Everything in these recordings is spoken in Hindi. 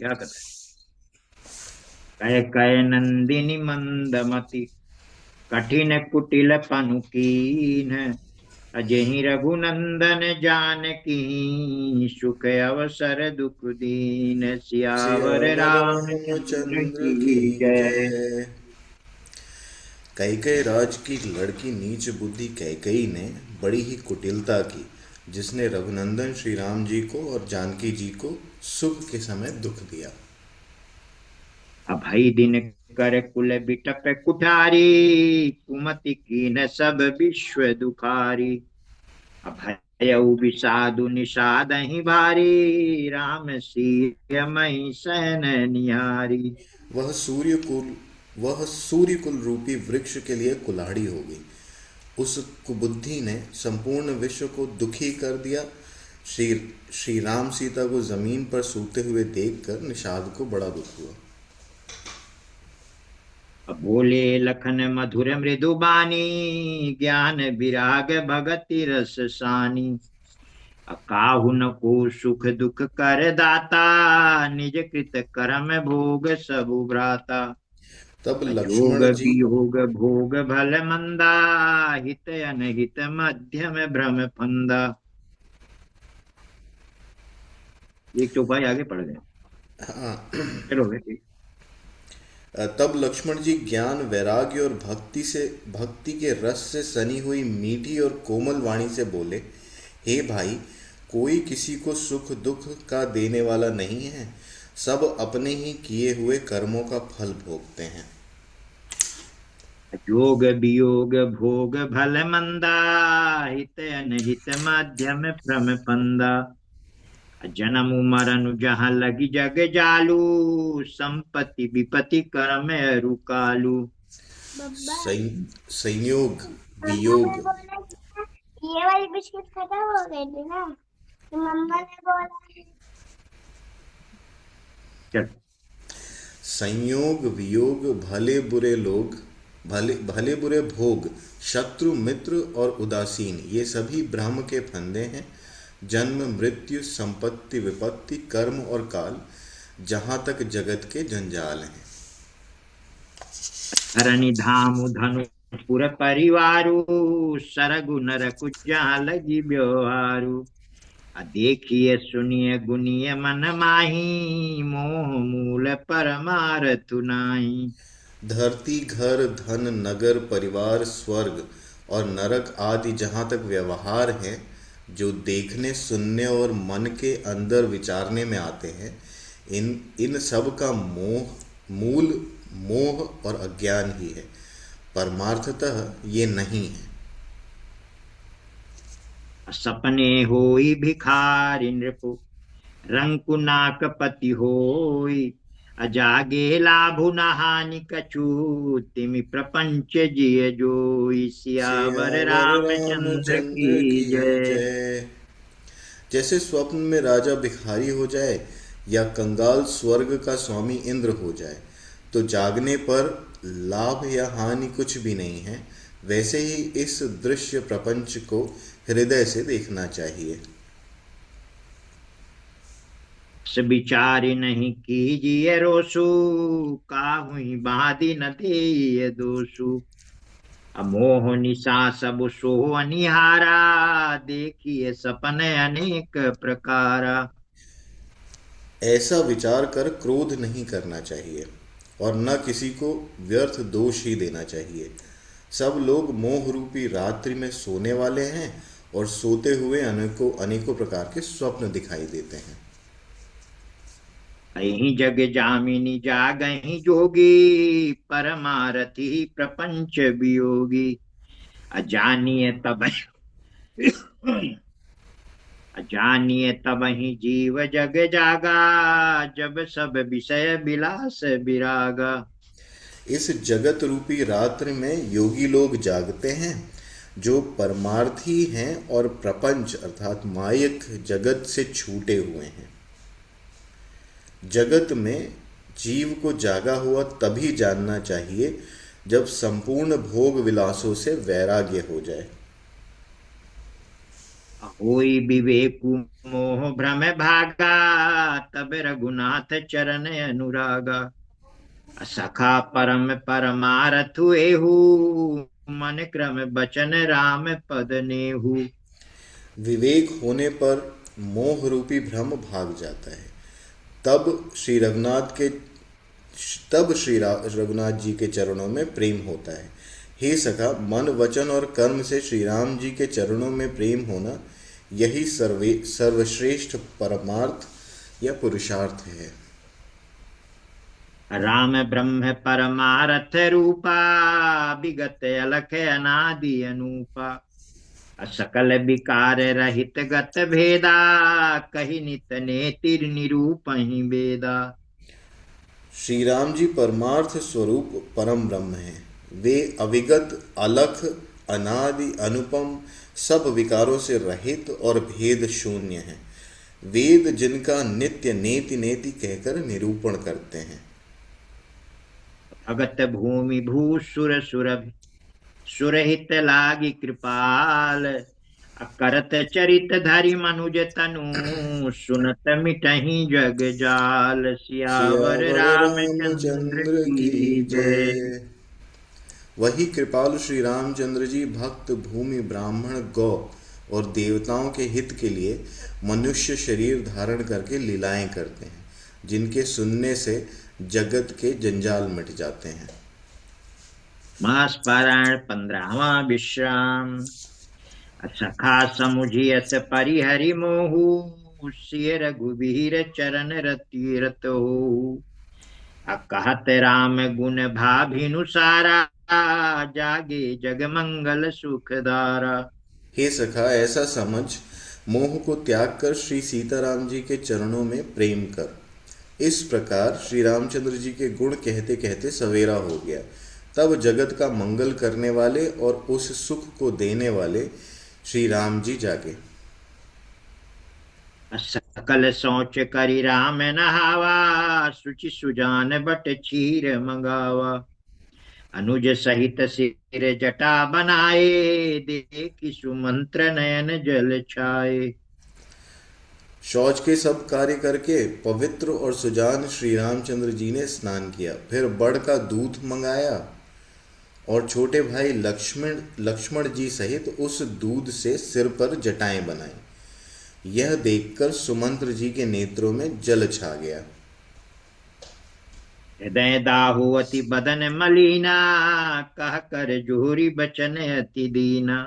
क्या कहते हैं? कह कह नंदिनी मंदमति, कठिन कुटिल पनु कीन। अजहि रघुनंदन जानकी, सुख अवसर दुख दीन। सियावर सियावर रामचंद्र रामचंद्र की की जय। जय। कैकई राज की लड़की नीच बुद्धि कैकई ने बड़ी ही कुटिलता की, जिसने रघुनंदन श्री राम जी को और जानकी जी को सुख के समय दुख दिया। अभय दिन कर कुल बिटप कुठारी, कुमति कीन सब विश्व दुखारी। अभय विषादु निषादहि भारी, राम सिय मही सहन निहारी। वह सूर्य कुल रूपी वृक्ष के लिए कुल्हाड़ी हो गई। उस कुबुद्धि ने संपूर्ण विश्व को दुखी कर दिया। श्री श्री राम सीता को जमीन पर सूते हुए देखकर निषाद को बड़ा दुख हुआ। बोले लखन मधुर मृदु बानी, ज्ञान विराग भगति रस सानी। काहु न को सुख दुख कर दाता, निज कृत कर्म भोग सबु भ्राता। तब जोग लक्ष्मण जी वियोग भोग भल मंदा, हित अनहित मध्यम भ्रम फंदा। एक चौपाई आगे पढ़ गए। चलो ठीक। तब लक्ष्मण जी ज्ञान वैराग्य और भक्ति के रस से सनी हुई मीठी और कोमल वाणी से बोले, हे भाई, कोई किसी को सुख दुख का देने वाला नहीं है। सब अपने ही किए हुए कर्मों का फल भोगते हैं। जोग वियोग भोग भल मंदा, हित अनहित मध्यम भ्रम फंदा। जन्म मरण जहाँ लगी जग जालू, संपत्ति विपत्ति कर्म रुकालू। संयोग मम्मा वियोग ने बोला कि ये वाली बिस्किट खत्म हो गई थी ना, तो मम्मा ने बोला। चल। संयोग वियोग भले बुरे लोग, भले भले बुरे भोग, शत्रु मित्र और उदासीन, ये सभी ब्रह्म के फंदे हैं। जन्म मृत्यु संपत्ति विपत्ति कर्म और काल, जहाँ तक जगत के जंजाल हैं। धरणी धाम धनु पुर परिवारू, सरगु नर कुजा लगी व्यवहारू। देखिए सुनिए गुनिए मन माही, मोह मूल परमारथु नाही। धरती घर धन नगर परिवार स्वर्ग और नरक आदि जहाँ तक व्यवहार हैं, जो देखने सुनने और मन के अंदर विचारने में आते हैं, इन इन सब का मूल मोह और अज्ञान ही है। परमार्थतः ये नहीं है। सपने होई भिखारी नृपु, रंकु नाक पति होई। अजागे लाभु न हानि कछु, तिमि प्रपंच जिय जोई। सियावर सियावर रामचंद्र रामचंद्र की की जय। जय। जैसे स्वप्न में राजा भिखारी हो जाए या कंगाल स्वर्ग का स्वामी इंद्र हो जाए, तो जागने पर लाभ या हानि कुछ भी नहीं है, वैसे ही इस दृश्य प्रपंच को हृदय से देखना चाहिए। विचारि नहीं कीजिए रोसु, काहुई बाधी न देय दोषु। अमोह निशा सब सो अनिहारा, देखिए सपने अनेक प्रकारा। ऐसा विचार कर क्रोध नहीं करना चाहिए और न किसी को व्यर्थ दोष ही देना चाहिए। सब लोग मोह रूपी रात्रि में सोने वाले हैं और सोते हुए अनेकों अनेकों प्रकार के स्वप्न दिखाई देते हैं। अहि जग जामिनी जागहि जोगी, परमारथी प्रपंच वियोगी। अजानिए तब अजानिए तब ही जीव जग जागा, जब सब विषय विलास विरागा। इस जगत रूपी रात्रि में योगी लोग जागते हैं, जो परमार्थी हैं और प्रपंच अर्थात मायक जगत से छूटे हुए हैं। जगत में जीव को जागा हुआ तभी जानना चाहिए, जब संपूर्ण भोग विलासों से वैराग्य हो जाए। कोई विवेकु मोह भ्रम भागा, तब रघुनाथ चरण अनुरागा। सखा परम परमारथु एहू, मन क्रम बचन राम पद नेहू। विवेक होने पर मोह रूपी भ्रम भाग जाता है। तब श्री रघुनाथ के तब रघुनाथ जी के चरणों में प्रेम होता है। हे सखा, मन वचन और कर्म से श्री राम जी के चरणों में प्रेम होना, यही सर्वश्रेष्ठ परमार्थ या पुरुषार्थ है। राम ब्रह्म परमारथ रूपा, विगत अलख अनादि अनूपा। सकल विकार रहित गत भेदा, कही नित नेतिर निरूपहि वेदा। श्री राम जी परमार्थ स्वरूप परम ब्रह्म हैं। वे अविगत, अलख, अनादि, अनुपम, सब विकारों से रहित और भेद शून्य हैं। वेद जिनका नित्य नेति नेति कहकर निरूपण करते हैं। भगत भूमि भूसुर सुरभि, सुरहित लागी कृपाल। करत चरित धरि मनुज तनु, सुनत मिटहि जग जाल। सियावर सियावर रामचंद्र रामचंद्र की की जय। जय। वही कृपालु श्री रामचंद्र जी भक्त, भूमि, ब्राह्मण, गौ और देवताओं के हित के लिए मनुष्य शरीर धारण करके लीलाएं करते हैं, जिनके सुनने से जगत के जंजाल मिट जाते हैं। मास पारायण 15वां विश्राम। सखा समुझियस परिहरि मोहु, सिय रघुवीर चरण रति रत हो। कहत राम गुण भाभिनु सारा, जागे जग मंगल सुख धारा। हे सखा, ऐसा समझ, मोह को त्याग कर श्री सीताराम जी के चरणों में प्रेम कर। इस प्रकार श्री रामचंद्र जी के गुण कहते कहते सवेरा हो गया। तब जगत का मंगल करने वाले और उस सुख को देने वाले श्री राम जी जागे। सकल सोच करी राम नहावा, सुचि सुजान बट चीर मंगावा। अनुज सहित सिर जटा बनाए, देखि सुमंत्र नयन जल छाए। शौच के सब कार्य करके पवित्र और सुजान श्री रामचंद्र जी ने स्नान किया। फिर बड़ का दूध मंगाया और छोटे भाई लक्ष्मण लक्ष्मण जी सहित उस दूध से सिर पर जटाएं बनाई। यह देखकर सुमंत्र जी के नेत्रों में जल छा गया। हृदय दाहु अति बदन मलिना, कह कर जोरी बचन अति दीना।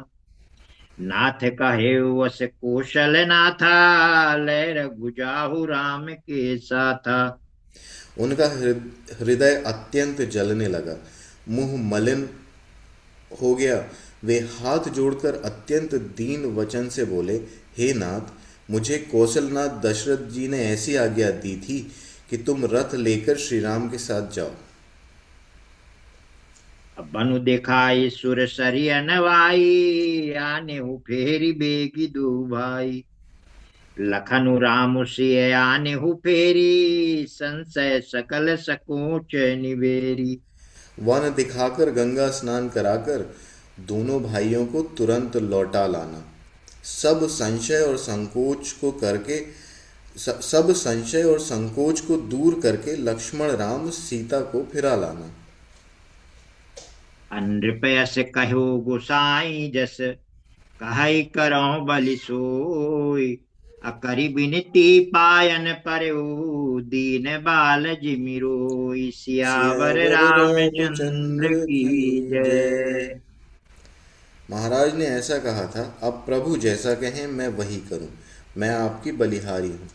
नाथ कहे वस कौशल नाथा, लय रघुजाहु राम के साथा। उनका हृदय अत्यंत जलने लगा, मुंह मलिन हो गया। वे हाथ जोड़कर अत्यंत दीन वचन से बोले, हे नाथ, मुझे कौशलनाथ दशरथ जी ने ऐसी आज्ञा दी थी कि तुम रथ लेकर श्री राम के साथ जाओ। बनु दिखाई सुर सरिय नवाई, आने हूँ फेरी बेगी दो भाई। लखनु राम सिय आने हूँ फेरी, संशय सकल सकोच निवेरी। वन दिखाकर गंगा स्नान कराकर दोनों भाइयों को तुरंत लौटा लाना। सब संशय और संकोच को करके सब संशय और संकोच को दूर करके लक्ष्मण, राम, सीता को फिरा लाना। नृपयस कहो गोसाई जस, कहाई करो बलि सोई। अकरि बिनती पायन परऊ, दीन बाल जिमि रोई। सियावर सियावर रामचंद्र रामचंद्र की की जय। जय। महाराज ने ऐसा कहा था, अब प्रभु जैसा कहें मैं वही करूं। मैं आपकी बलिहारी हूं।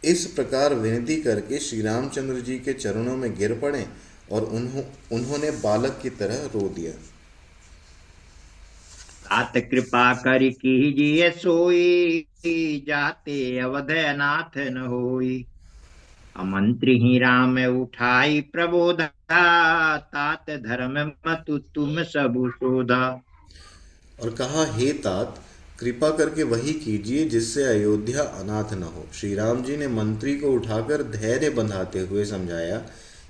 इस प्रकार विनती करके श्री रामचंद्र जी के चरणों में गिर पड़े और उन्होंने बालक की तरह रो दिया। तात कृपा करि कीजिए सोई, जाते अवध अनाथ न होई। अमंत्री ही राम उठाई प्रबोधा, तात धर्म मतु तुम सबु शोधा। और कहा, हे तात, कृपा करके वही कीजिए जिससे अयोध्या अनाथ न हो। श्री राम जी ने मंत्री को उठाकर धैर्य बंधाते हुए समझाया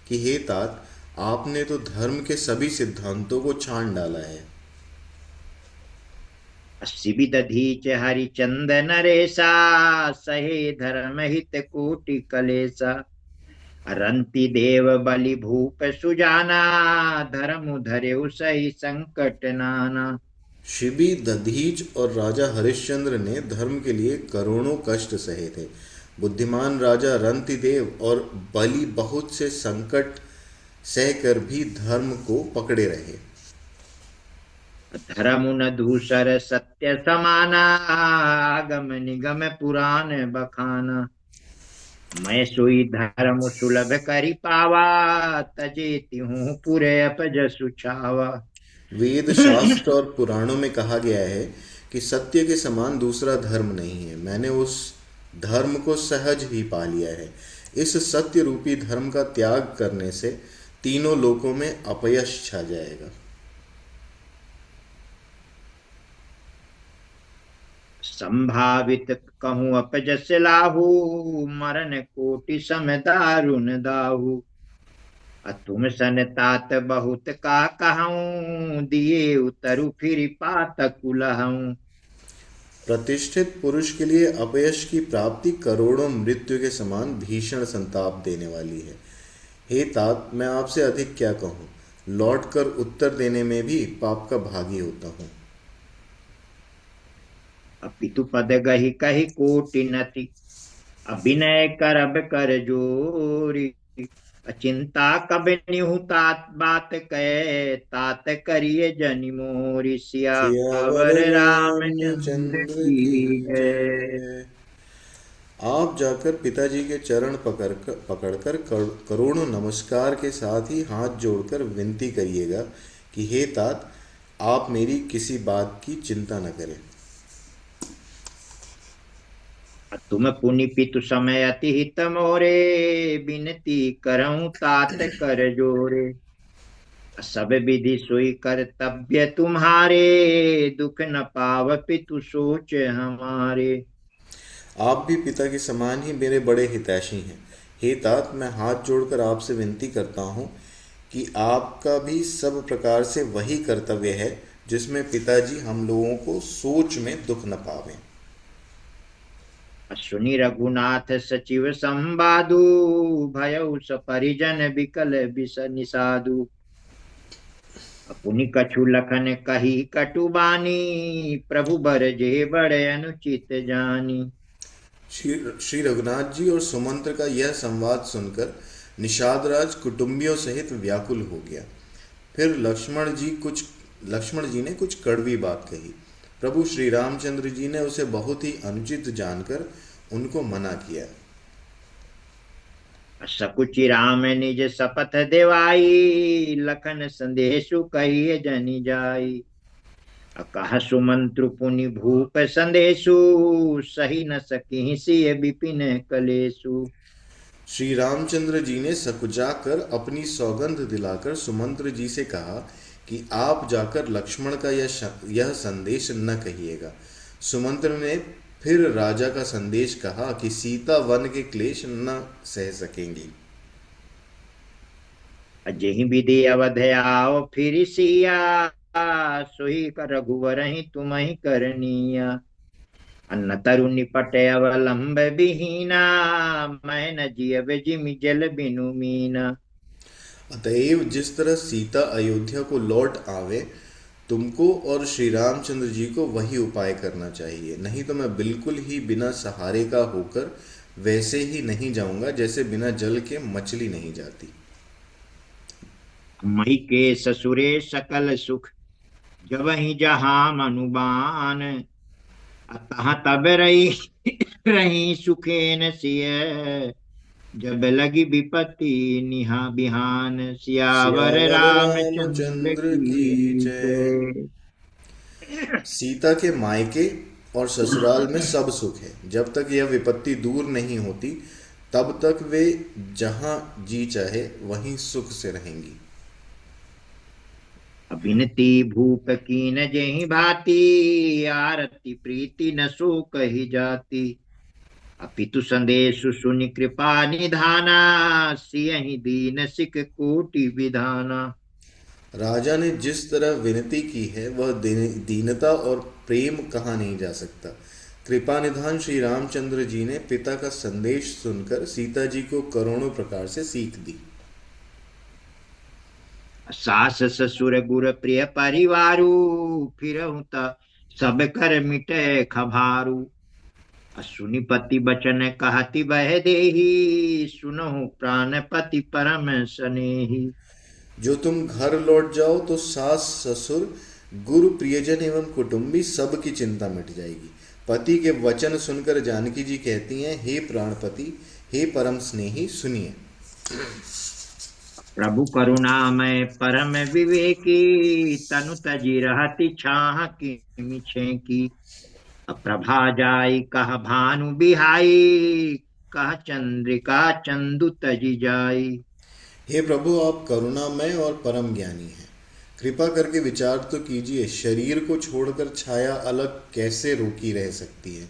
कि हे तात, आपने तो धर्म के सभी सिद्धांतों को छान डाला है। अस्सी दधीच हरिचंद नरेसा, सहे धर्म हित कोटि कलेसा। रंति देव बलि भूप सुजाना, धर्म धर्यु सही संकट नाना। शिबी दधीच और राजा हरिश्चंद्र ने धर्म के लिए करोड़ों कष्ट सहे थे। बुद्धिमान राजा रंतिदेव और बलि बहुत से संकट सहकर भी धर्म को पकड़े रहे। धर्म न दूसर सत्य समाना, आगम निगम पुराण बखाना। मैं सोई धर्म सुलभ करि पावा, तजे तिहूँ पुरे अपजसु छावा। वेद शास्त्र और पुराणों में कहा गया है कि सत्य के समान दूसरा धर्म नहीं है। मैंने उस धर्म को सहज ही पा लिया है। इस सत्य रूपी धर्म का त्याग करने से तीनों लोकों में अपयश छा जाएगा। संभावित कहूँ अपजस लाहू, मरण कोटि सम दारुण दाहू। तुम सन तात बहुत का कहूँ, दिए उतरु फिर पात कुलहूँ। प्रतिष्ठित पुरुष के लिए अपयश की प्राप्ति करोड़ों मृत्यु के समान भीषण संताप देने वाली है। हे तात, मैं आपसे अधिक क्या कहूँ। लौट कर उत्तर देने में भी पाप का भागी होता हूँ। अपितु पद गही कही कोटि नति, अभिनय करब कर जोरी। अचिंता कब निहु तात बात कहे, तात करिए जनि मोरी। सियावर सियावर रामचंद्र रामचंद्र की की जय। जय। आप जाकर पिताजी के चरण पकड़कर करोड़ों नमस्कार के साथ ही हाथ जोड़कर विनती करिएगा कि हे तात, आप मेरी किसी बात की चिंता न करें। तुम पुनि पितु समय अति हित मोरे, बिनती करऊं तात कर जोरे। सब विधि सोई कर्तव्य तुम्हारे, दुख न पाव पितु सोच हमारे। आप भी पिता के समान ही मेरे बड़े हितैषी हैं। हे तात, मैं हाथ जोड़कर आपसे विनती करता हूँ कि आपका भी सब प्रकार से वही कर्तव्य है जिसमें पिताजी हम लोगों को सोच में दुख न पावें। सुनि रघुनाथ सचिव संवादु, भयउ सपरिजन बिकल बिस निषादु। पुनि कछु लखन कही कटु बानी, प्रभु बर जे बड़े अनुचित जानी। श्री रघुनाथ जी और सुमंत्र का यह संवाद सुनकर निषाद राज कुटुंबियों सहित व्याकुल हो गया। फिर लक्ष्मण जी ने कुछ कड़वी बात कही। प्रभु श्री रामचंद्र जी ने उसे बहुत ही अनुचित जानकर उनको मना किया। सकुचि राम निज शपथ देवाई, लखन संदेशु कहिए जनि जाई। कहा सुमंत्रु पुनि भूप संदेशु, सही न सकी सिय विपिन कलेशु। श्री रामचंद्र जी ने सकुचा कर अपनी सौगंध दिलाकर सुमंत्र जी से कहा कि आप जाकर लक्ष्मण का यह संदेश न कहिएगा। सुमंत्र ने फिर राजा का संदेश कहा कि सीता वन के क्लेश न सह सकेंगी। अजहि विधि अवध आओ फिर सिया, सोई कर रघुवर ही तुम ही करनिया। अन्न तरु निपट अवलंब विहीना, मैं न जियब जिमि जल बिनु मीना। अतएव जिस तरह सीता अयोध्या को लौट आवे, तुमको और श्री रामचंद्र जी को वही उपाय करना चाहिए। नहीं तो मैं बिल्कुल ही बिना सहारे का होकर वैसे ही नहीं जाऊंगा जैसे बिना जल के मछली नहीं जाती। मई के ससुरे सकल सुख, जब ही जहां मनुबान। अतः तब रही रही सुखेन सिय, जब लगी विपत्ति निहा बिहान। सियावर सियावर रामचंद्र रामचंद्र की की जय। जय। सीता के मायके और ससुराल में सब सुख है। जब तक यह विपत्ति दूर नहीं होती तब तक वे जहां जी चाहे वहीं सुख से रहेंगी। अबिनती भूप कीन जेहि भांति, आरती प्रीति न सो कही जाती। अपितु संदेशु सुनि कृपा निधाना, सियहि दीन सिख कोटि विधाना। राजा ने जिस तरह विनती की है वह दीनता और प्रेम कहा नहीं जा सकता। कृपा निधान श्री रामचंद्र जी ने पिता का संदेश सुनकर सीता जी को करोड़ों प्रकार से सीख दी। सास ससुर गुर प्रिय परिवारू, फिरहु त सब कर मिटे खभारू। सुनि पति बचन कहति बह देहि, सुनहु प्राणपति परम सनेही। जो तुम घर लौट जाओ तो सास ससुर गुरु प्रियजन एवं कुटुंबी सबकी चिंता मिट जाएगी। पति के वचन सुनकर जानकी जी कहती हैं, हे प्राणपति, हे परम स्नेही, सुनिए। प्रभु करुणामय परम विवेकी, तनु तजी रहति छाह की मिछे। प्रभा जाई कह भानु बिहाई, कह चंद्रिका चंदु तजी जाई। हे प्रभु, आप करुणामय और परम ज्ञानी हैं। कृपा करके विचार तो कीजिए, शरीर को छोड़कर छाया अलग कैसे रोकी रह सकती है।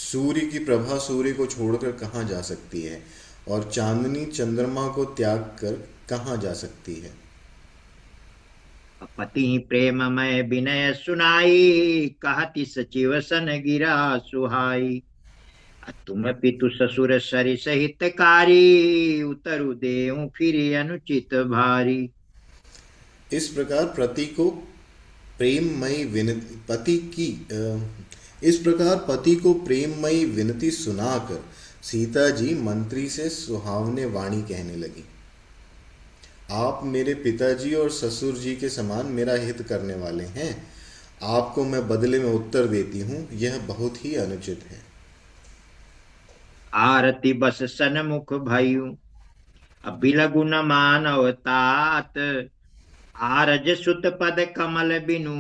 सूर्य की प्रभा सूर्य को छोड़कर कहाँ जा सकती है, और चांदनी चंद्रमा को त्याग कर कहाँ जा सकती है। पति प्रेममय विनय सुनाई, कहति सचिव सन गिरा सुहाई। तुम पितु ससुर सरि सहित कारी, उतरु देहु फिर अनुचित भारी। इस प्रकार प्रेममयी विनती पति की इस प्रकार पति को प्रेममयी विनती सुनाकर सीता जी मंत्री से सुहावने वाणी कहने लगी। आप मेरे पिताजी और ससुर जी के समान मेरा हित करने वाले हैं। आपको मैं बदले में उत्तर देती हूँ, यह बहुत ही अनुचित है। आरती बस सनमुख भयु, अबिलगु न मानव तात। आरज सुत पद कमल बिनु,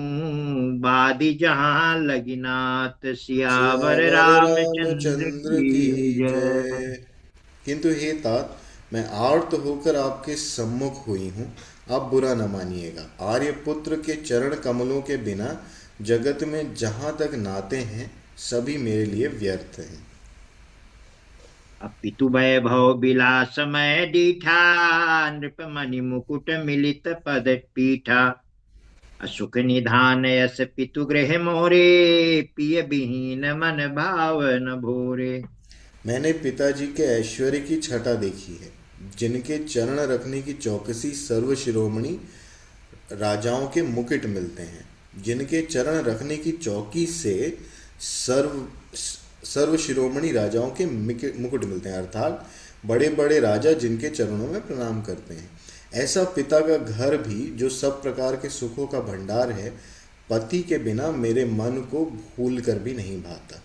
बादी जहां लगिनाथ। सियावर सियावर रामचंद्र रामचंद्र की की जय। जय। किंतु हे तात, मैं आर्त होकर आपके सम्मुख हुई हूँ, आप बुरा न मानिएगा। आर्यपुत्र के चरण कमलों के बिना जगत में जहाँ तक नाते हैं सभी मेरे लिए व्यर्थ हैं। पितु वैभव विलासमय डीठा, नृपमणि मुकुट मिलित पद पीठा। सुख निधान यस पितु गृह मोरे, पिय विहीन मन भावन भोरे। मैंने पिताजी के ऐश्वर्य की छटा देखी है, जिनके चरण रखने की चौकसी सर्व शिरोमणि राजाओं के मुकुट मिलते हैं। जिनके चरण रखने की चौकी से सर्व सर्व शिरोमणि राजाओं के मुकुट मिलते हैं, अर्थात बड़े बड़े राजा जिनके चरणों में प्रणाम करते हैं। ऐसा पिता का घर भी, जो सब प्रकार के सुखों का भंडार है, पति के बिना मेरे मन को भूल कर भी नहीं भाता।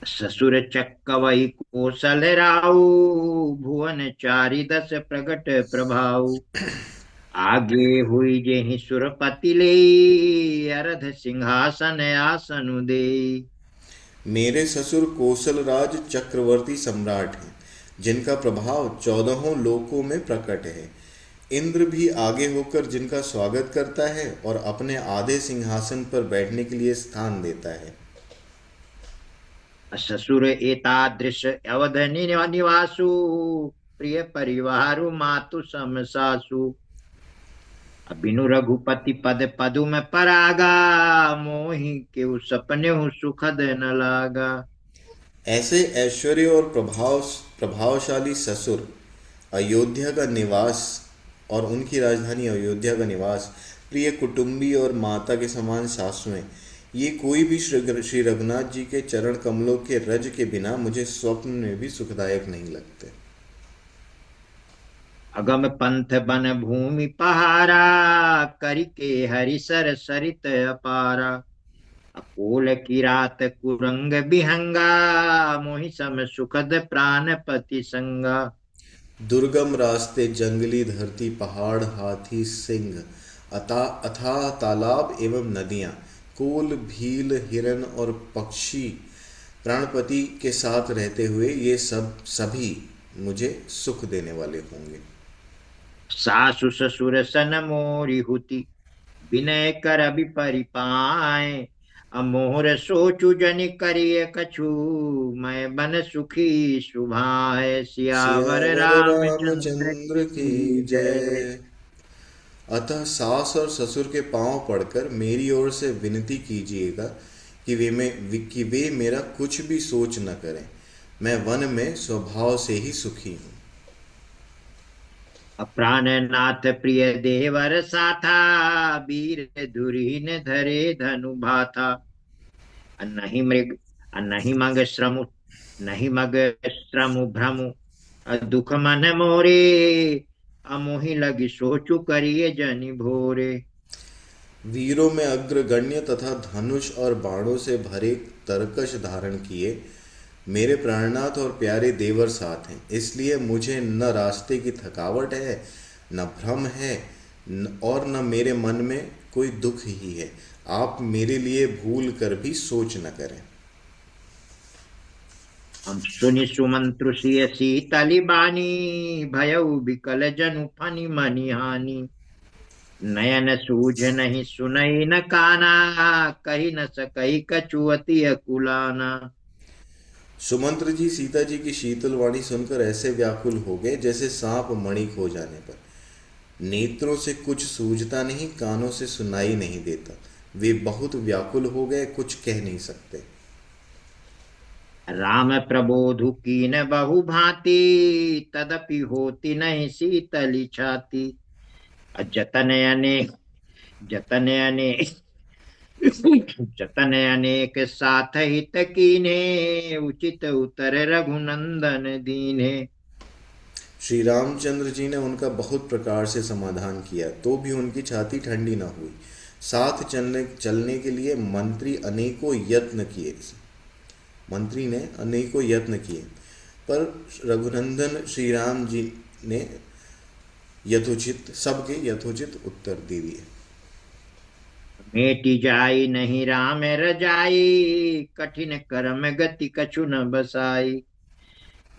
ससुर चक्कवही कौशल राउ, भुवन चारि दस प्रगट प्रभाउ। आगे हुई जेहि सुरपति ले, अरध सिंहासन आसनु दे। मेरे ससुर कौशलराज चक्रवर्ती सम्राट हैं, जिनका प्रभाव चौदहों लोकों में प्रकट है। इंद्र भी आगे होकर जिनका स्वागत करता है और अपने आधे सिंहासन पर बैठने के लिए स्थान देता है। ससुर एतादृश अवध निवासु, प्रिय परिवारु मातु सम सासु। बिनु रघुपति पद पदुम परागा, मोहि के सपने सुखद न लागा। ऐसे ऐश्वर्य और प्रभावशाली ससुर, अयोध्या का निवास और उनकी राजधानी अयोध्या का निवास, प्रिय कुटुंबी और माता के समान सासुएं, ये कोई भी श्री रघुनाथ जी के चरण कमलों के रज के बिना मुझे स्वप्न में भी सुखदायक नहीं लगते। अगम पंथ बन भूमि पहारा, करिके हरिसर सरित अपारा। अकोल की रात कुरंग बिहंगा, मोहि सम सुखद प्राणपति संगा। दुर्गम रास्ते, जंगली धरती, पहाड़, हाथी, सिंह, अथाह तालाब एवं नदियाँ, कोल, भील, हिरन और पक्षी प्राणपति के साथ रहते हुए ये सभी मुझे सुख देने वाले होंगे। सासु ससुर सन मोरी हुति, विनय कर अभि परिपाए। अमोहर सोचु जनि करिय कछु, मैं बन सुखी सुभाए। सियावर सियावर रामचंद्र रामचंद्र की की जय। जय। अतः सास और ससुर के पांव पड़कर मेरी ओर से विनती कीजिएगा कि वे मेरा कुछ भी सोच न करें। मैं वन में स्वभाव से ही सुखी हूँ। प्राणनाथ प्रिय देवर साथा, वीर धुरीन धरे धनु भाथा। नहीं मृग, नहीं मग श्रम, नहीं मग श्रम भ्रम, दुख मन मोरे, अमोहि लगी सोचु करिए जनि भोरे। वीरों में अग्रगण्य तथा धनुष और बाणों से भरे तरकश धारण किए मेरे प्राणनाथ और प्यारे देवर साथ हैं, इसलिए मुझे न रास्ते की थकावट है, न भ्रम है, और न मेरे मन में कोई दुख ही है। आप मेरे लिए भूल कर भी सोच न करें। हम सुनि सुमंत्रु सिय सीतली बानी, भयउ बिकल जनु फनि मनि हानि। नयन सूझ नहीं सुनई न काना, कही न सकई कछुअति अकुलाना। सुमंत्र जी सीता जी की शीतल वाणी सुनकर ऐसे व्याकुल हो गए जैसे सांप मणि खो जाने पर। नेत्रों से कुछ सूझता नहीं, कानों से सुनाई नहीं देता। वे बहुत व्याकुल हो गए, कुछ कह नहीं सकते। राम प्रबोधु कीन बहु भांति, तदपि होती नहीं शीतली छाती। जतन अनेक, जतन अनेक, जतन अनेक साथ हित कीन्हे, उचित उतर रघुनंदन दीन्हे। श्री रामचंद्र जी ने उनका बहुत प्रकार से समाधान किया, तो भी उनकी छाती ठंडी न हुई। साथ चलने चलने के लिए मंत्री ने अनेकों यत्न किए, पर रघुनंदन श्री राम जी ने यथोचित सबके यथोचित उत्तर दे दिए। मेटी जाई नहीं राम रजाई, कठिन करम गति कछु न बसाई।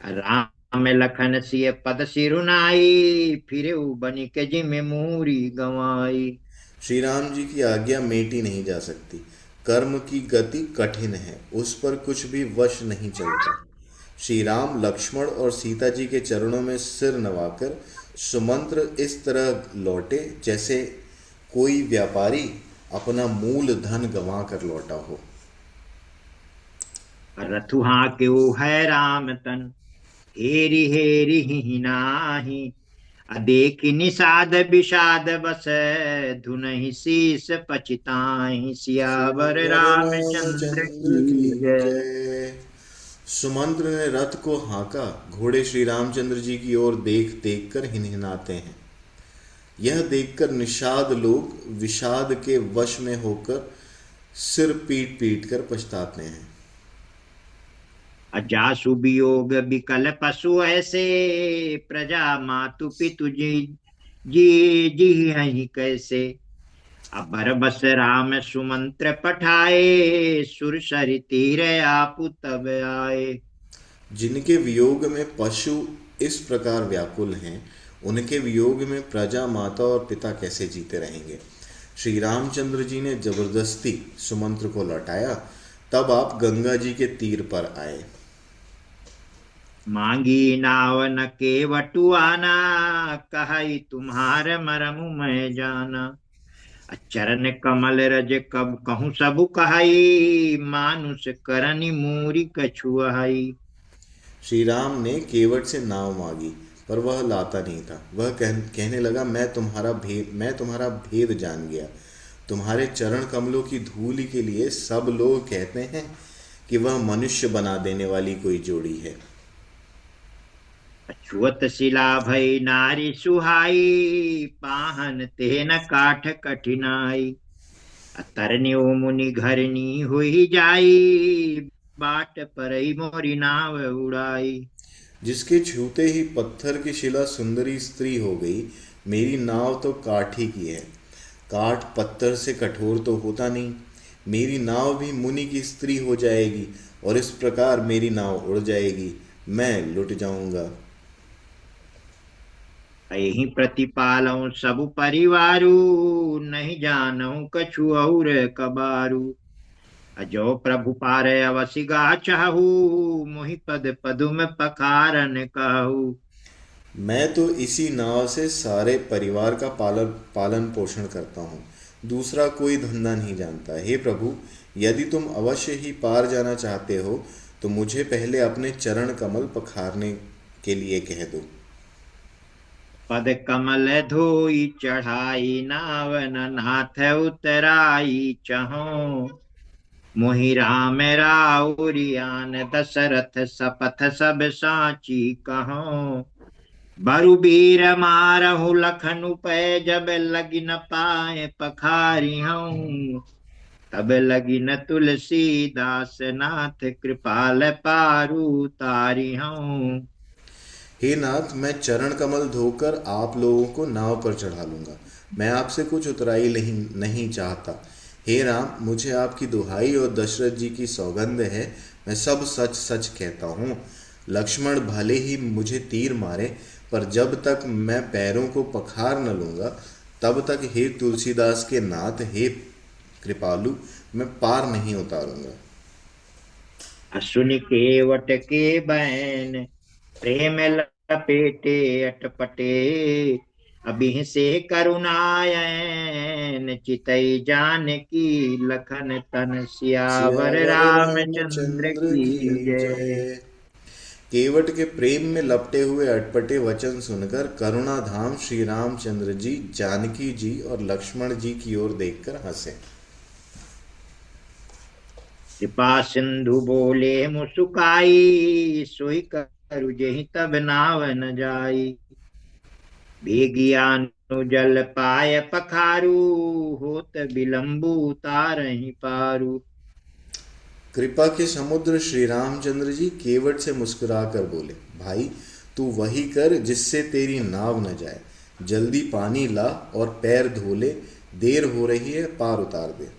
राम लखन सिय पद सिरुनाई, फिरे बनिक जिमि मूरी गंवाई। श्री राम जी की आज्ञा मेटी नहीं जा सकती। कर्म की गति कठिन है, उस पर कुछ भी वश नहीं चलता। श्री राम लक्ष्मण और सीता जी के चरणों में सिर नवाकर सुमंत्र इस तरह लौटे जैसे कोई व्यापारी अपना मूल धन गंवा कर लौटा हो। रथु हाँक्यो है राम तन, हेरी हेरी ही नाही। देखि निषाद विषाद बस, धुनहि शीस पछिताहि। सियावर सियावर रामचंद्र रामचंद्र की की जय। जय। सुमंत्र ने रथ को हाँका। घोड़े श्री रामचंद्र जी की ओर देख देख कर हिनहिनाते हैं। यह देखकर निषाद लोग विषाद के वश में होकर सिर पीट पीट कर पछताते हैं। अजासु वियोग विकल पशु ऐसे, प्रजा मातु पितु जी जी जी हहि कैसे। अबर बस राम सुमंत्र पठाए, सुरसरि तीर आपु तब आए। जिनके वियोग में पशु इस प्रकार व्याकुल हैं, उनके वियोग में प्रजा माता और पिता कैसे जीते रहेंगे। श्री रामचंद्र जी ने जबरदस्ती सुमंत्र को लौटाया। तब आप गंगा जी के तीर पर आए। मांगी नाव न केवटु आना, कहाई तुम्हार मरमु मैं जाना। चरण कमल रज कब कहूँ सबु कहाई, मानुष करनी मूरी कछुआई। श्री राम ने केवट से नाव मांगी, पर वह लाता नहीं था। वह कहने लगा, मैं तुम्हारा भेद जान गया। तुम्हारे चरण कमलों की धूलि के लिए सब लोग कहते हैं कि वह मनुष्य बना देने वाली कोई जोड़ी है। अछुअत शिला भई नारी सुहाई, पाहन तेन काठ कठिनाई। तरन्यो मुनि घरनी हुई जाई, बाट परई मोरी नाव उड़ाई। जिसके छूते ही पत्थर की शिला सुंदरी स्त्री हो गई। मेरी नाव तो काठ ही की है। काठ पत्थर से कठोर तो होता नहीं। मेरी नाव भी मुनि की स्त्री हो जाएगी, और इस प्रकार मेरी नाव उड़ जाएगी। मैं लुट जाऊंगा। यही प्रतिपालऊ सब परिवारू, नहीं जानू कछु और कबारू। अजो प्रभु पारे अवसि गा चाहू, मोहि पद पदुम पखारन कहू। मैं तो इसी नाव से सारे परिवार का पालन पालन पोषण करता हूँ। दूसरा कोई धंधा नहीं जानता। हे प्रभु, यदि तुम अवश्य ही पार जाना चाहते हो तो मुझे पहले अपने चरण कमल पखारने के लिए कह दो। पद कमल धोई चढ़ाई नावन नाथ उतराई चहो। मोहि राम राउरियान दशरथ सपथ सब साची कहो। बरु बीर मारहु लखन पै जब लगी न पाए पखारी हूँ। तब लगी न तुलसीदास नाथ कृपाल पारू तारी हूँ। हे नाथ, मैं चरण कमल धोकर आप लोगों को नाव पर चढ़ा लूंगा। मैं आपसे कुछ उतराई नहीं चाहता। हे राम, मुझे आपकी दुहाई और दशरथ जी की सौगंध है, मैं सब सच सच कहता हूँ। लक्ष्मण भले ही मुझे तीर मारे, पर जब तक मैं पैरों को पखार न लूंगा तब तक हे तुलसीदास के नाथ, हे कृपालु, मैं पार नहीं उतारूंगा। असुनि केवट के बैन प्रेम लपेटे अटपटे। अभी से करुणायन चितई जान की लखन तन सियावर सियावर रामचंद्र रामचंद्र की की जय। जय। केवट के प्रेम में लपटे हुए अटपटे वचन सुनकर करुणाधाम श्री रामचंद्र जी जानकी जी और लक्ष्मण जी की ओर देखकर हंसे। कृपा सिंधु बोले मुस्काई सोई करु जेहि तब नाव न जाई। बेगियानु जल पाय पखारू होत विलंबु तारहि पारू। कृपा के समुद्र श्री रामचंद्र जी केवट से मुस्कुराकर बोले, भाई, तू वही कर जिससे तेरी नाव न जाए। जल्दी पानी ला और पैर धो ले, देर हो रही है, पार उतार दे।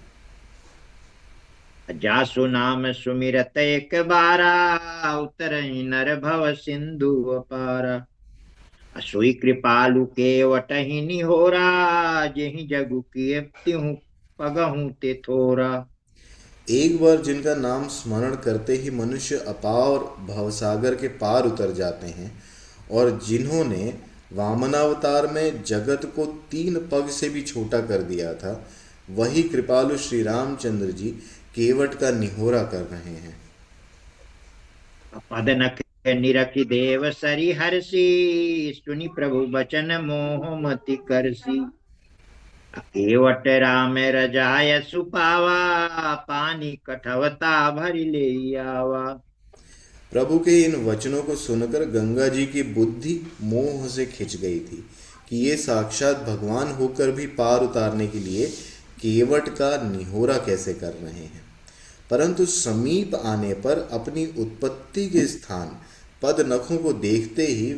जासु नाम सुमिरत एक बारा उतरहि नर भव सिंधु अपारा। असुई कृपालु केवटहि निहोरा जेहि जगु किए तिहु पगहु ते थोरा। एक बार जिनका नाम स्मरण करते ही मनुष्य अपार भवसागर के पार उतर जाते हैं, और जिन्होंने वामनावतार में जगत को 3 पग से भी छोटा कर दिया था, वही कृपालु श्री रामचंद्र जी केवट का निहोरा कर रहे हैं। पद नख निरखि देव सरि हर्षि सुनि प्रभु बचन मोह मति करसी। केवट राम रजाय सुपावा पानी कठवता भरि ले आवा। प्रभु के इन वचनों को सुनकर गंगा जी की बुद्धि मोह से खिंच गई थी कि ये साक्षात भगवान होकर भी पार उतारने के लिए केवट का निहोरा कैसे कर रहे हैं। परंतु समीप आने पर अपनी उत्पत्ति के स्थान पद नखों को देखते ही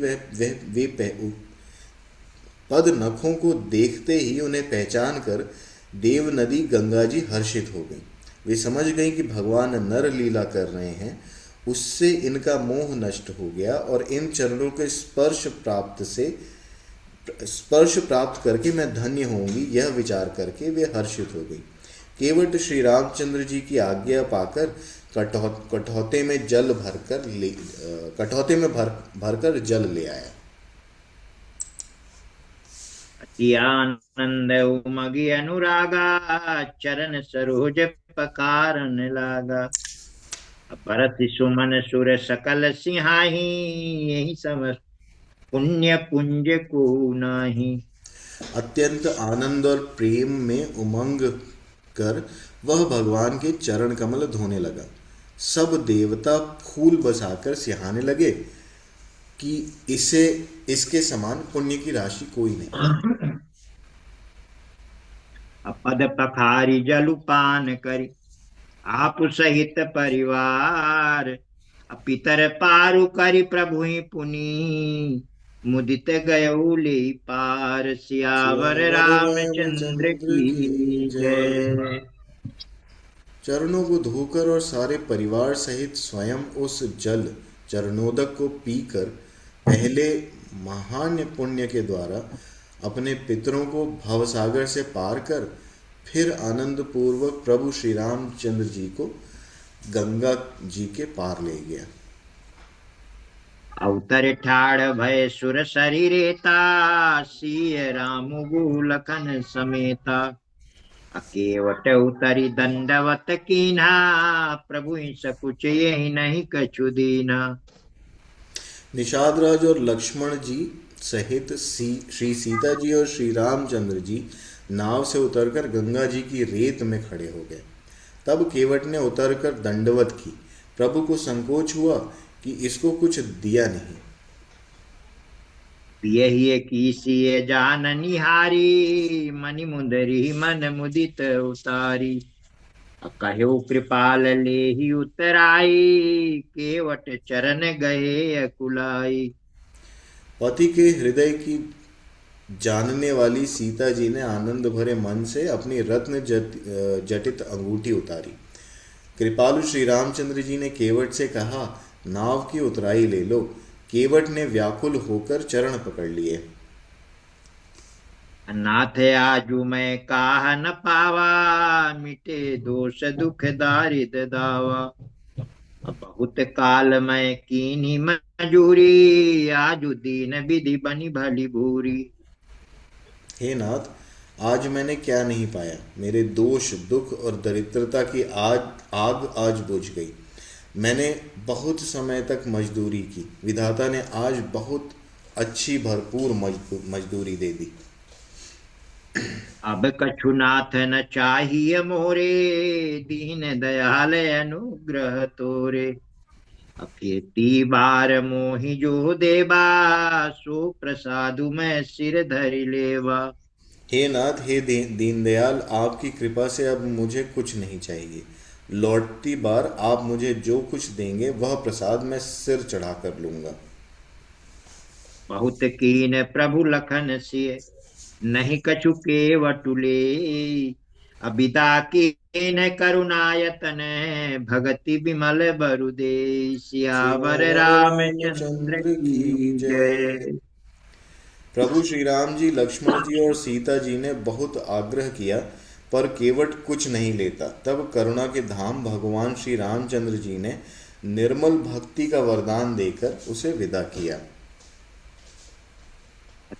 पद नखों को देखते ही उन्हें पहचान कर देव नदी गंगा जी हर्षित हो गई। वे समझ गई कि भगवान नर लीला कर रहे हैं। उससे इनका मोह नष्ट हो गया और इन चरणों के स्पर्श प्राप्त करके मैं धन्य होंगी, यह विचार करके वे हर्षित हो गई। केवट श्री रामचंद्र जी की आज्ञा पाकर कठौते में भरकर जल ले आया। अति आनंद उमगी अनुरागा चरण सरोज पकारन लागा। परत सुमन सुर सकल सिंहाही यही सम पुण्य पुंज को नाही। अत्यंत आनंद और प्रेम में उमंग कर वह भगवान के चरण कमल धोने लगा। सब देवता फूल बसाकर सिहाने लगे कि इसे इसके समान पुण्य की राशि कोई नहीं। पद पखारी जलुपान करी आप सहित परिवार। पितर पारु करी प्रभु पुनि मुदित गयऊ ले पार। सियावर सियावर रामचंद्र रामचंद्र की की जय। जय। चरणों को धोकर और सारे परिवार सहित स्वयं उस जल चरणोदक को पीकर पहले महान पुण्य के द्वारा अपने पितरों को भवसागर से पार कर फिर आनंद पूर्वक प्रभु श्री रामचंद्र जी को गंगा जी के पार ले गया। अवतर ठाड़ भय सुर शरीरेता, सिय राम लखन समेता। अकेवट उतरी दंडवत कीन्हा, प्रभु सकुच ये नहीं कछु दीना। निषाद राज और लक्ष्मण जी सहित श्री सीता जी और श्री रामचंद्र जी नाव से उतरकर गंगा जी की रेत में खड़े हो गए। तब केवट ने उतरकर दंडवत की। प्रभु को संकोच हुआ कि इसको कुछ दिया नहीं। यही कीसिए जान निहारी, मनि मुंदरी मन मुदित उतारी। कहो कृपाल लेहि उतराई, केवट चरण गए अकुलाई। पति के हृदय की जानने वाली सीता जी ने आनंद भरे मन से अपनी रत्न जटित अंगूठी उतारी। कृपालु श्री रामचंद्र जी ने केवट से कहा, नाव की उतराई ले लो। केवट ने व्याकुल होकर चरण पकड़ लिए। नाथ आजू मैं काह न पावा, मिटे दोष दुख दारिद दावा। बहुत काल मैं कीनी मजूरी, आजू दीन विधि बनी भली भूरी। हे नाथ, आज मैंने क्या नहीं पाया। मेरे दोष दुख और दरिद्रता की आग आज बुझ गई। मैंने बहुत समय तक मजदूरी की। विधाता ने आज बहुत अच्छी भरपूर मजदूरी दे दी। अब कछु नाथ न चाहिए मोरे, दीन दयाल अनुग्रह तोरे। अकेती बार मोहि जो देबा, सो प्रसादु मैं सिर धरि लेवा। हे नाथ, हे दीनदयाल, आपकी कृपा से अब मुझे कुछ नहीं चाहिए। लौटती बार आप मुझे जो कुछ देंगे वह प्रसाद मैं सिर चढ़ा कर लूंगा। बहुत कीन प्रभु लखन सिय, नहीं कछु केवटुले। अबिदा कीन करुणायतन, भगति विमल बरु दे। सियावर सियावर रामचंद्र रामचंद्र की की जय। जय। प्रभु श्री राम जी, लक्ष्मण जी और सीता जी ने बहुत आग्रह किया, पर केवट कुछ नहीं लेता। तब करुणा के धाम भगवान श्री रामचंद्र जी ने निर्मल भक्ति का वरदान देकर उसे विदा किया।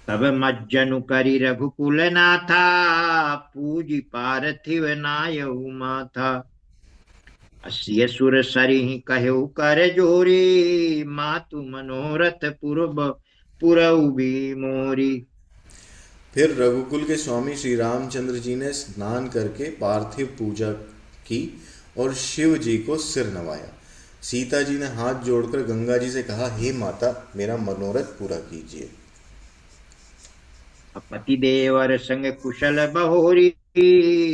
तब मज्जनु करी रघुकुल नाथा, पूजी पार्थिव नायहु माथा। असिय सुर सरिहि कहेउ कर जोरी, मातु मनोरथ पुरऊ भी मोरी। फिर रघुकुल के स्वामी श्री रामचंद्र जी ने स्नान करके पार्थिव पूजा की और शिव जी को सिर नवाया। सीता जी ने हाथ जोड़कर गंगा जी से कहा, हे माता, मेरा मनोरथ पूरा कीजिए। पति देवर संग कुशल बहोरी,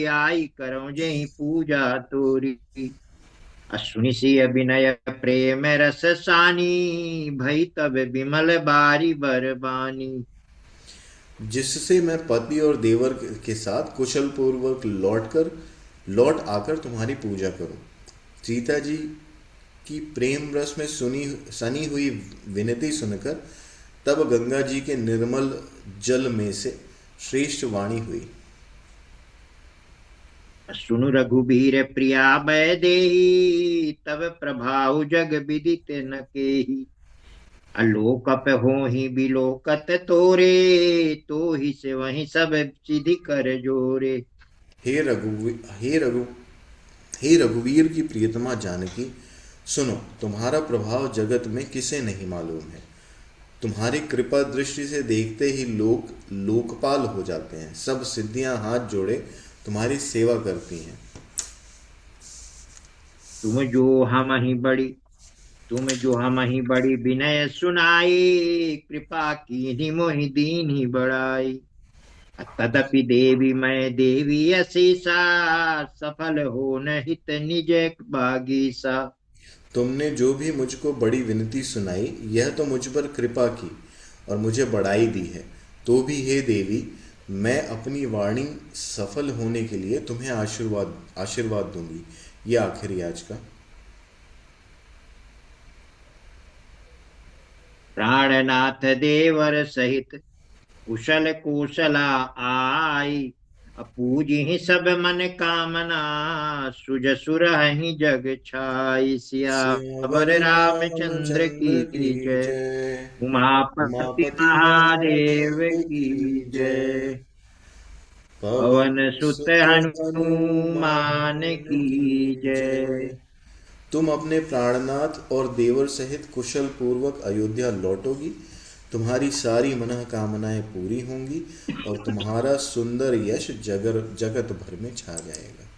आई करो जही पूजा तोरी। असुनि सी अभिनय प्रेम रस सानी, भई तब विमल बारी बरबानी। जिससे मैं पति और देवर के साथ कुशल पूर्वक लौट आकर तुम्हारी पूजा करूं। सीता जी की प्रेम रस में सनी हुई विनती सुनकर तब गंगा जी के निर्मल जल में से श्रेष्ठ वाणी हुई। सुनु रघुबीर प्रिया भय देहि, तब प्रभाव जग विदित न केहि। अलोकप होहि बिलोकत तोरे, तो ही से वही सब सिद्धि कर जोरे। हे रघु हे रघु हे रघुवीर की प्रियतमा जानकी, सुनो, तुम्हारा प्रभाव जगत में किसे नहीं मालूम है। तुम्हारी कृपा दृष्टि से देखते ही लोग लोकपाल हो जाते हैं। सब सिद्धियां हाथ जोड़े तुम्हारी सेवा करती हैं। तुम जो हम ही बड़ी तुम जो हम ही बड़ी विनय सुनाई, कृपा की मोहि दीन ही बढ़ाई। तदपि देवी मैं देवी असीसा, सफल हो न हित निज बागीसा। तुमने जो भी मुझको बड़ी विनती सुनाई, यह तो मुझ पर कृपा की और मुझे बढ़ाई दी है। तो भी हे देवी, मैं अपनी वाणी सफल होने के लिए तुम्हें आशीर्वाद आशीर्वाद दूंगी। ये आखिरी आज का। प्राणनाथ देवर सहित कुशल कुशला आई। पूजी सब मन कामना, सुज सुर ही जग छाई। सियावर सियावर रामचंद्र रामचंद्र की की जय। जय। उमापति उमापति महादेव महादेव की की जय। जय। पवन पवन सुत सुत हनुमान हनुमान की की जय। जय। तुम अपने प्राणनाथ और देवर सहित कुशल पूर्वक अयोध्या लौटोगी। तुम्हारी सारी मनोकामनाएं पूरी होंगी और तुम्हारा सुंदर यश जगत भर में छा जाएगा।